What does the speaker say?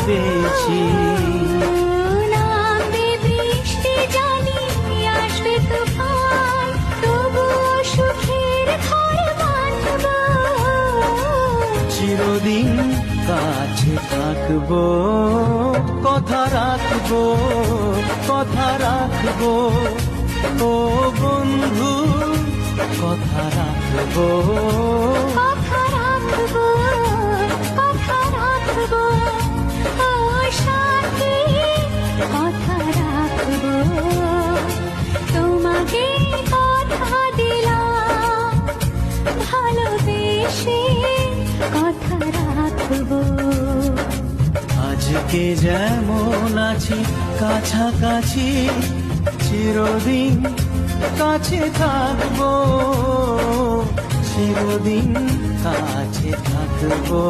পেয়েছি। নামবে বৃষ্টি জানি আসবে তুফান, তবুও সুখের ঘর বাঁধব। চিরদিন কাছে থাকবো, কথা রাখবো, কথা রাখবো, ও বন্ধু কথা রাখবো। কথা রাখবো, কথা রাখবো, ও সাথী কথা রাখবো। তোমাকে কথা দিলাম, ভালোবেসে কথা রাখবো। আজকে যেমন আছি কাছাকাছি, চিরদিন কাছে থাকবো, চিরদিন কাছে থাকবো।